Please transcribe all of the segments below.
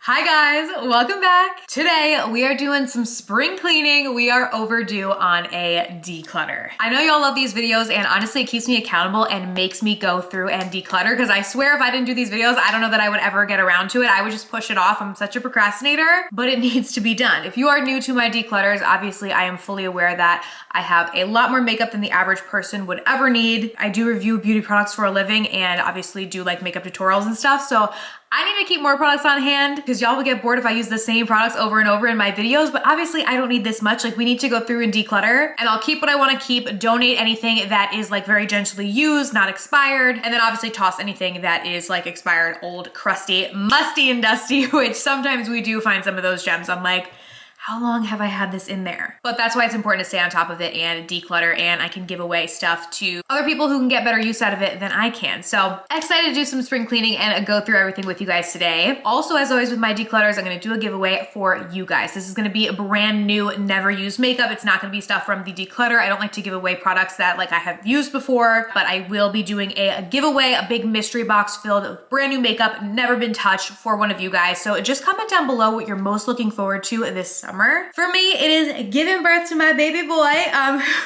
Hi guys, welcome back. Today we are doing some spring cleaning. We are overdue on a declutter. I know y'all love these videos and honestly it keeps me accountable and makes me go through and declutter because I swear if I didn't do these videos, I don't know that I would ever get around to it. I would just push it off. I'm such a procrastinator, but it needs to be done. If you are new to my declutters, obviously I am fully aware that I have a lot more makeup than the average person would ever need. I do review beauty products for a living and obviously do like makeup tutorials and stuff. So I need to keep more products on hand because y'all will get bored if I use the same products over and over in my videos, but obviously I don't need this much. Like we need to go through and declutter and I'll keep what I want to keep, donate anything that is like very gently used, not expired, and then obviously toss anything that is like expired, old, crusty, musty and dusty, which sometimes we do find some of those gems. I'm like, how long have I had this in there? But that's why it's important to stay on top of it and declutter, and I can give away stuff to other people who can get better use out of it than I can. So excited to do some spring cleaning and go through everything with you guys today. Also, as always with my declutters, I'm gonna do a giveaway for you guys. This is gonna be a brand new, never used makeup. It's not gonna be stuff from the declutter. I don't like to give away products that like I have used before, but I will be doing a giveaway, a big mystery box filled with brand new makeup, never been touched for one of you guys. So just comment down below what you're most looking forward to this summer. For me, it is giving birth to my baby boy,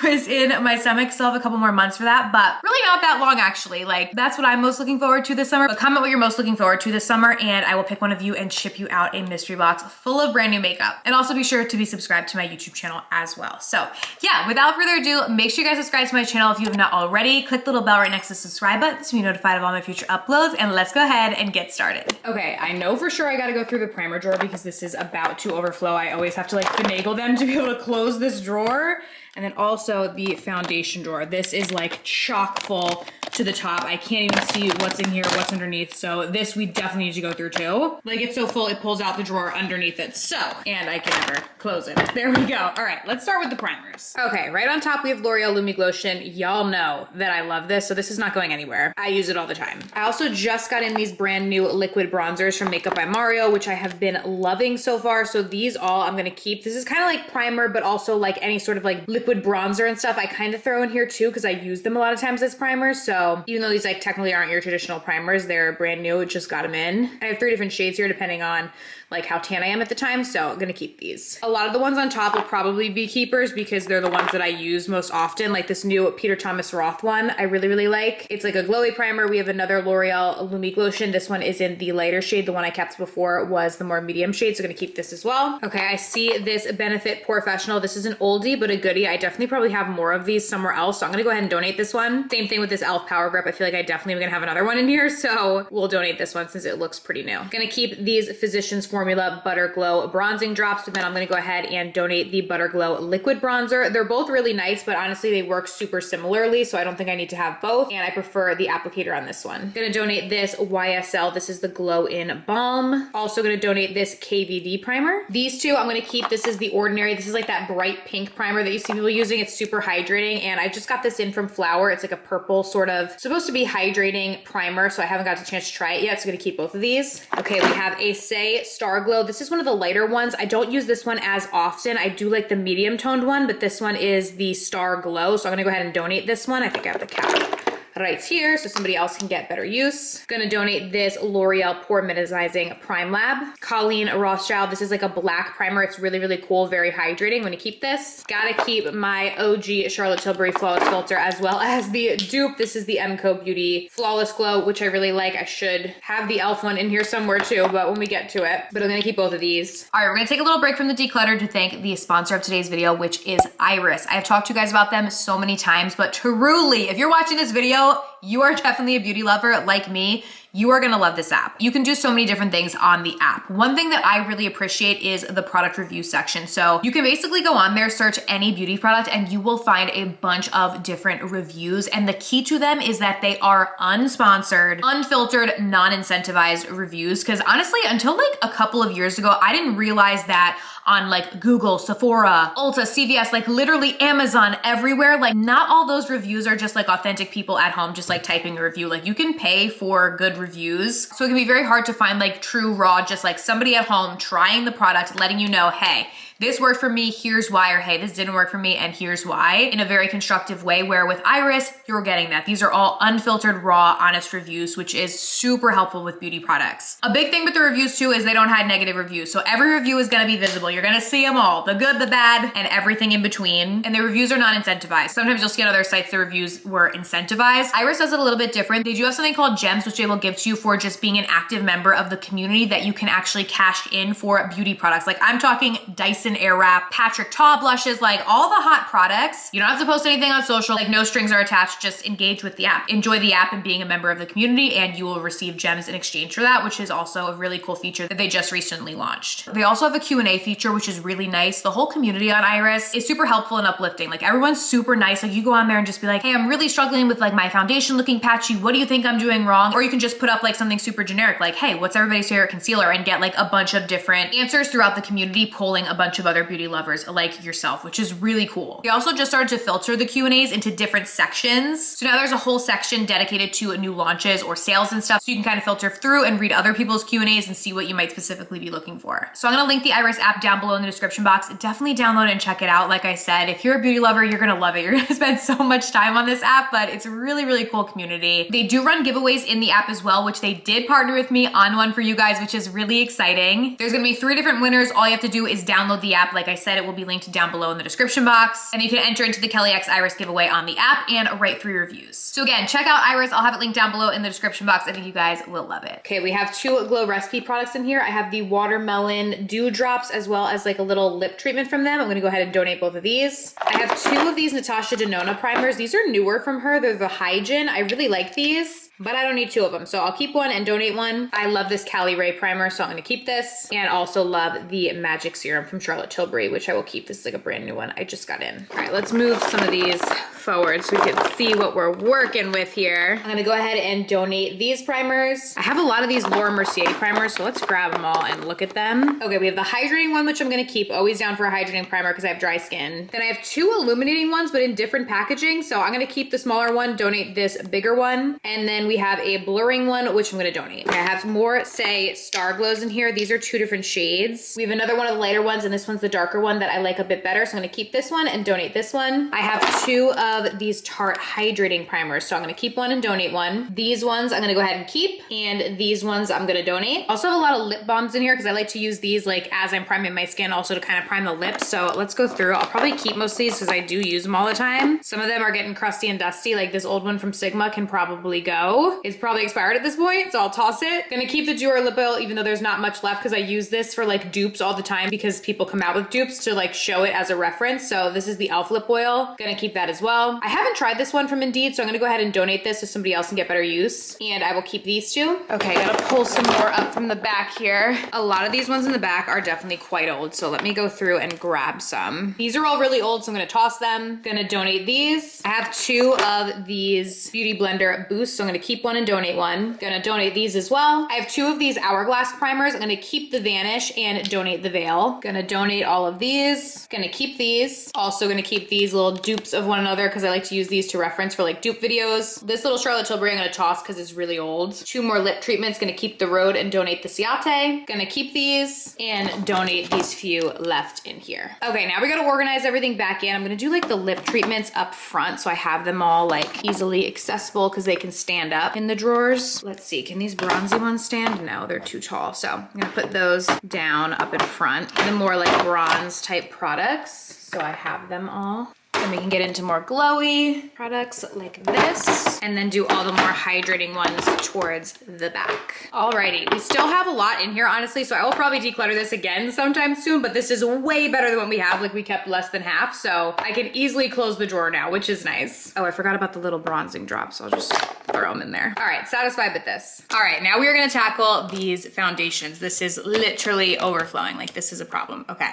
who is in my stomach. Still have a couple more months for that, but really not that long actually. Like that's what I'm most looking forward to this summer. But comment what you're most looking forward to this summer and I will pick one of you and ship you out a mystery box full of brand new makeup. And also be sure to be subscribed to my YouTube channel as well. So yeah, without further ado, make sure you guys subscribe to my channel if you have not already. Click the little bell right next to the subscribe button to be notified of all my future uploads, and let's go ahead and get started. Okay, I know for sure I gotta go through the primer drawer because this is about to overflow. I always have to like finagle them to be able to close this drawer. And then also the foundation drawer. This is like chock full to the top. I can't even see what's in here, what's underneath. So this we definitely need to go through too. Like it's so full, it pulls out the drawer underneath it. So, and I can never close it. There we go. All right, let's start with the primers. Okay, right on top we have L'Oreal Lumi Lotion. Y'all know that I love this, so this is not going anywhere. I use it all the time. I also just got in these brand new liquid bronzers from Makeup by Mario, which I have been loving so far. So these all I'm gonna keep. This is kind of like primer, but also like any sort of like liquid bronzer and stuff I kind of throw in here too because I use them a lot of times as primers. So even though these like technically aren't your traditional primers, they're brand new. Just got them in. I have 3 different shades here depending on like how tan I am at the time, so I'm gonna keep these. A lot of the ones on top will probably be keepers because they're the ones that I use most often, like this new Peter Thomas Roth one I really like. It's like a glowy primer. We have another L'Oreal Lumi Lotion. This one is in the lighter shade. The one I kept before was the more medium shade, so I'm gonna keep this as well. Okay, I see this Benefit Professional. This is an oldie but a goodie. I definitely probably have more of these somewhere else, so I'm gonna go ahead and donate this one. Same thing with this e.l.f. Power Grip. I feel like I definitely am gonna have another one in here, so we'll donate this one since it looks pretty new. Gonna keep these Physicians Formula Butter Glow bronzing drops, but then I'm gonna go ahead and donate the Butter Glow liquid bronzer. They're both really nice, but honestly they work super similarly, so I don't think I need to have both, and I prefer the applicator on this one. Gonna donate this YSL. This is the Glow In Balm. Also gonna donate this KVD primer. These two I'm gonna keep. This is the Ordinary. This is like that bright pink primer that you see people using. It's super hydrating, and I just got this in from Flower. It's like a purple sort of supposed to be hydrating primer, so I haven't got a chance to try it yet, so I'm gonna keep both of these. Okay, we have a Say Star Glow. This is one of the lighter ones. I don't use this one as often. I do like the medium toned one, but this one is the Star Glow, so I'm gonna go ahead and donate this one. I think I have the cap right here so somebody else can get better use. Gonna donate this L'Oreal Pore Minimizing Prime Lab. Colleen Rothschild. This is like a black primer. It's really cool, very hydrating. I'm gonna keep this. Gotta keep my OG Charlotte Tilbury Flawless Filter as well as the dupe. This is the MCO Beauty Flawless Glow, which I really like. I should have the e.l.f. one in here somewhere too, but when we get to it. But I'm gonna keep both of these. All right, we're gonna take a little break from the declutter to thank the sponsor of today's video, which is Iris. I have talked to you guys about them so many times, but truly, if you're watching this video, you are definitely a beauty lover like me. You are gonna love this app. You can do so many different things on the app. One thing that I really appreciate is the product review section. So you can basically go on there, search any beauty product, and you will find a bunch of different reviews. And the key to them is that they are unsponsored, unfiltered, non-incentivized reviews. Because honestly, until like a couple of years ago, I didn't realize that on like Google, Sephora, Ulta, CVS, like literally Amazon, everywhere, like not all those reviews are just like authentic people at home just just like typing a review. Like you can pay for good reviews. So it can be very hard to find like true raw, just like somebody at home trying the product, letting you know, hey, this worked for me, here's why, or hey, this didn't work for me and here's why, in a very constructive way, where with Iris, you're getting that. These are all unfiltered, raw, honest reviews, which is super helpful with beauty products. A big thing with the reviews too is they don't hide negative reviews. So every review is gonna be visible. You're gonna see them all, the good, the bad, and everything in between. And the reviews are not incentivized. Sometimes you'll see on other sites the reviews were incentivized. Iris does it a little bit different. They do have something called gems, which they will give to you for just being an active member of the community that you can actually cash in for beauty products. Like I'm talking Dyson Airwrap, Patrick Ta blushes, like all the hot products. You don't have to post anything on social, like no strings are attached, just engage with the app. Enjoy the app and being a member of the community, and you will receive gems in exchange for that, which is also a really cool feature that they just recently launched. They also have a Q&A feature, which is really nice. The whole community on Iris is super helpful and uplifting. Like everyone's super nice. Like you go on there and just be like, hey, I'm really struggling with like my foundation looking patchy. What do you think I'm doing wrong? Or you can just put up like something super generic, like, hey, what's everybody's favorite concealer? And get like a bunch of different answers throughout the community, polling a bunch of other beauty lovers like yourself, which is really cool. They also just started to filter the Q&As into different sections. So now there's a whole section dedicated to new launches or sales and stuff. So you can kind of filter through and read other people's Q&As and see what you might specifically be looking for. So I'm gonna link the Iris app down below in the description box. Definitely download it and check it out. Like I said, if you're a beauty lover, you're gonna love it. You're gonna spend so much time on this app, but it's a really, really cool community. They do run giveaways in the app as well, which they did partner with me on one for you guys, which is really exciting. There's gonna be 3 different winners. All you have to do is download the app. Like I said, it will be linked down below in the description box, and you can enter into the Kelly X Iris giveaway on the app and write 3 reviews. So again, check out Iris. I'll have it linked down below in the description box. I think you guys will love it. Okay, we have 2 Glow Recipe products in here. I have the Watermelon Dew Drops as well as like a little lip treatment from them. I'm gonna go ahead and donate both of these. I have 2 of these Natasha Denona primers. These are newer from her. They're the Hygiene. I really like these, but I don't need 2 of them. So I'll keep one and donate one. I love this Cali Ray primer, so I'm gonna keep this. And also love the Magic Serum from Charlotte Tilbury, which I will keep. This is like a brand new one I just got in. All right, let's move some of these forward so we can see what we're working with here. I'm gonna go ahead and donate these primers. I have a lot of these Laura Mercier primers, so let's grab them all and look at them. Okay, we have the hydrating one, which I'm gonna keep. Always down for a hydrating primer because I have dry skin. Then I have 2 illuminating ones, but in different packaging. So I'm gonna keep the smaller one, donate this bigger one. And then we have a blurring one, which I'm gonna donate. Okay, I have more, say, Star Glows in here. These are 2 different shades. We have another one of the lighter ones, and this one's the darker one that I like a bit better. So I'm gonna keep this one and donate this one. I have 2 of these Tarte hydrating primers. So I'm gonna keep one and donate one. These ones I'm gonna go ahead and keep, and these ones I'm gonna donate. Also have a lot of lip balms in here because I like to use these like as I'm priming my skin, also to kind of prime the lips. So let's go through. I'll probably keep most of these because I do use them all the time. Some of them are getting crusty and dusty. Like this old one from Sigma can probably go. It's probably expired at this point, so I'll toss it. Gonna keep the Dior lip oil even though there's not much left because I use this for like dupes all the time because people come out with dupes to like show it as a reference. So this is the e.l.f. lip oil. Gonna keep that as well. I haven't tried this one from Indeed, so I'm gonna go ahead and donate this to somebody else and get better use. And I will keep these 2. Okay, gotta pull some more up from the back here. A lot of these ones in the back are definitely quite old, so let me go through and grab some. These are all really old, so I'm gonna toss them. Gonna donate these. I have 2 of these Beauty Blender Boosts, so I'm gonna keep one and donate one. Gonna donate these as well. I have 2 of these Hourglass primers. I'm gonna keep the Vanish and donate the Veil. Gonna donate all of these. Gonna keep these. Also gonna keep these little dupes of one another because I like to use these to reference for like dupe videos. This little Charlotte Tilbury I'm gonna toss because it's really old. 2 more lip treatments. Gonna keep the Rhode and donate the Ciate. Gonna keep these and donate these few left in here. Okay, now we gotta organize everything back in. I'm gonna do like the lip treatments up front so I have them all like easily accessible because they can stand up in the drawers. Let's see, can these bronzy ones stand? No, they're too tall. So I'm gonna put those down up in front. The more like bronze type products. So I have them all. Then we can get into more glowy products like this, and then do all the more hydrating ones towards the back. Alrighty, we still have a lot in here, honestly, so I will probably declutter this again sometime soon, but this is way better than what we have. Like, we kept less than half, so I can easily close the drawer now, which is nice. Oh, I forgot about the little bronzing drops. I'll just throw them in there. All right, satisfied with this. All right, now we are gonna tackle these foundations. This is literally overflowing. Like, this is a problem. Okay,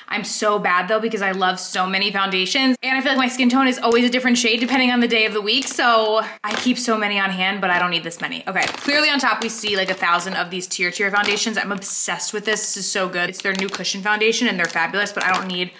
I'm so bad though because I love so many foundations, and I feel like my skin tone is always a different shade depending on the day of the week, so I keep so many on hand, but I don't need this many. Okay, clearly on top we see like 1,000 of these tier foundations. I'm obsessed with this. This is so good. It's their new cushion foundation and they're fabulous, but I don't need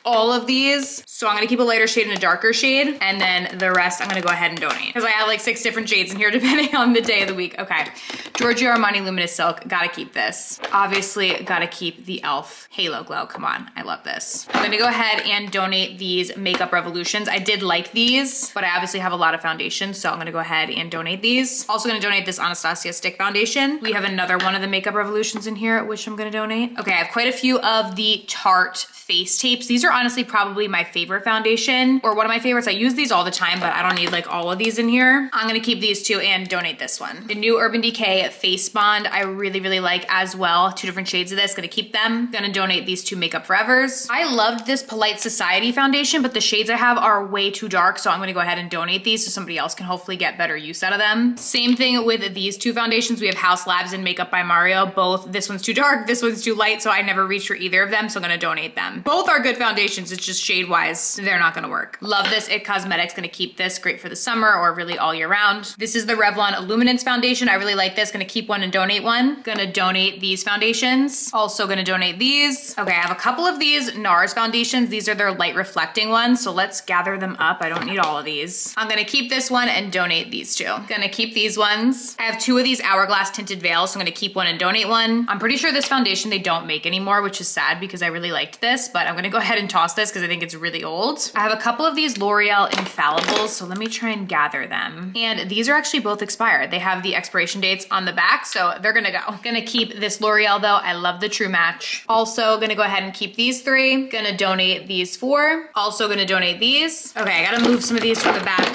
all of these. So I'm gonna keep a lighter shade and a darker shade. And then the rest I'm gonna go ahead and donate. Because I have like 6 different shades in here depending on the day of the week. Okay, Giorgio Armani Luminous Silk, gotta keep this. Obviously gotta keep the e.l.f. Halo Glow, come on, I love this. I'm gonna go ahead and donate these Makeup Revolutions. I did like these, but I obviously have a lot of foundations, so I'm gonna go ahead and donate these. Also gonna donate this Anastasia Stick Foundation. We have another one of the Makeup Revolutions in here, which I'm gonna donate. Okay, I have quite a few of the Tarte face tapes. These are honestly probably my favorite foundation, or one of my favorites. I use these all the time, but I don't need like all of these in here. I'm gonna keep these two and donate this one. The new Urban Decay Face Bond, I really, really like as well. 2 different shades of this, gonna keep them. Gonna donate these 2 Makeup Forevers. I loved this Polite Society foundation, but the shades I have are way too dark, so I'm gonna go ahead and donate these so somebody else can hopefully get better use out of them. Same thing with these 2 foundations. We have House Labs and Makeup by Mario. Both, this one's too dark, this one's too light, so I never reached for either of them, so I'm gonna donate them. Both are good foundations, it's just shade-wise, they're not gonna work. Love this It Cosmetics, gonna keep this, great for the summer or really all year round. This is the Revlon Illuminance Foundation. I really like this, gonna keep one and donate one. Gonna donate these foundations. Also gonna donate these. Okay, I have a couple of these NARS foundations. These are their light reflecting ones, so let's gather them up. I don't need all of these. I'm gonna keep this one and donate these 2. Gonna keep these ones. I have 2 of these Hourglass tinted veils, so I'm gonna keep one and donate one. I'm pretty sure this foundation they don't make anymore, which is sad because I really liked this, but I'm gonna go ahead and toss this because I think it's really old. I have a couple of these L'Oreal Infallibles, so let me try and gather them. And these are actually both expired. They have the expiration dates on the back, so they're gonna go. Gonna keep this L'Oreal though. I love the True Match. Also gonna go ahead and keep these 3. Gonna donate these 4. Also gonna donate these. Okay, I gotta move some of these from the back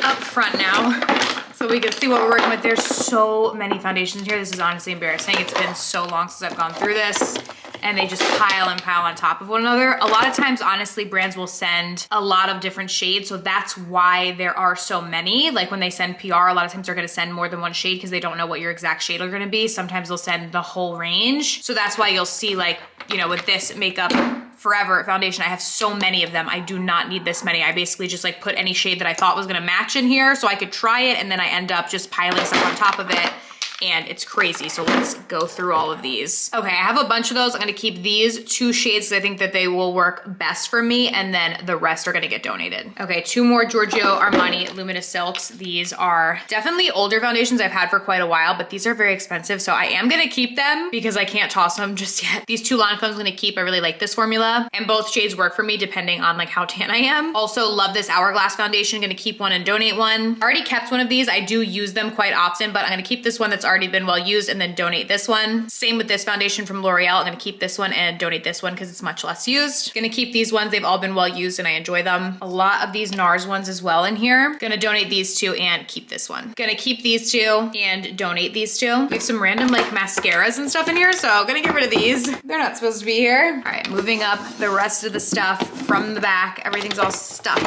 up front now, so we can see what we're working with. There's so many foundations here. This is honestly embarrassing. It's been so long since I've gone through this, and they just pile and pile on top of one another. A lot of times, honestly, brands will send a lot of different shades, so that's why there are so many. Like when they send PR, a lot of times they're gonna send more than one shade because they don't know what your exact shade are gonna be. Sometimes they'll send the whole range. So that's why you'll see, like, you know, with this Makeup Forever foundation, I have so many of them. I do not need this many. I basically just like put any shade that I thought was gonna match in here so I could try it, and then I end up just piling stuff on top of it. And it's crazy, so let's go through all of these. Okay, I have a bunch of those. I'm gonna keep these 2 shades. I think that they will work best for me, and then the rest are gonna get donated. Okay, 2 more Giorgio Armani Luminous Silks. These are definitely older foundations I've had for quite a while, but these are very expensive, so I am gonna keep them because I can't toss them just yet. These 2 Lancômes I'm gonna keep. I really like this formula, and both shades work for me depending on like how tan I am. Also love this Hourglass foundation. Gonna keep one and donate one. Already kept one of these. I do use them quite often, but I'm gonna keep this one that's already been well used and then donate this one. Same with this foundation from L'Oreal. I'm gonna keep this one and donate this one because it's much less used. Gonna keep these ones. They've all been well used and I enjoy them. A lot of these NARS ones as well in here. Gonna donate these 2 and keep this one. Gonna keep these 2 and donate these 2. We have some random like mascaras and stuff in here, so I'm gonna get rid of these. They're not supposed to be here. All right, moving up the rest of the stuff from the back. Everything's all stuck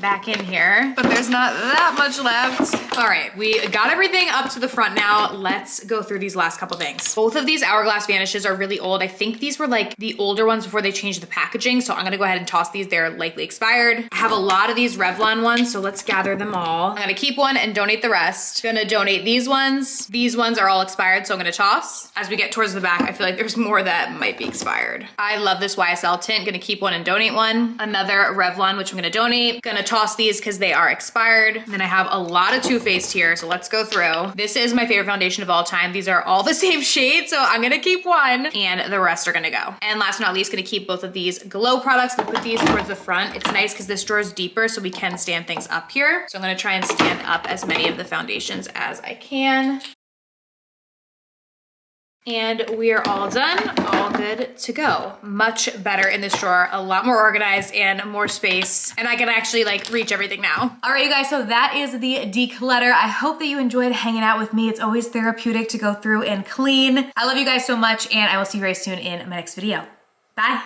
back in here, but there's not that much left. All right, we got everything up to the front now. Let's go through these last couple things. Both of these Hourglass Vanishes are really old. I think these were like the older ones before they changed the packaging, so I'm gonna go ahead and toss these. They're likely expired. I have a lot of these Revlon ones, so let's gather them all. I'm gonna keep one and donate the rest. Gonna donate these ones. These ones are all expired, so I'm gonna toss. As we get towards the back, I feel like there's more that might be expired. I love this YSL tint. Gonna keep one and donate one. Another Revlon, which I'm gonna donate. Gonna toss these because they are expired. And then I have a lot of Too Faced here, so let's go through. This is my favorite foundation of all time. These are all the same shade, so I'm gonna keep one and the rest are gonna go. And last but not least, gonna keep both of these Glow products. Gonna put these towards the front. It's nice because this drawer is deeper, so we can stand things up here. So I'm gonna try and stand up as many of the foundations as I can. And we are all done, all good to go. Much better in this drawer, a lot more organized and more space. And I can actually like reach everything now. All right, you guys, so that is the declutter. I hope that you enjoyed hanging out with me. It's always therapeutic to go through and clean. I love you guys so much, and I will see you very soon in my next video. Bye.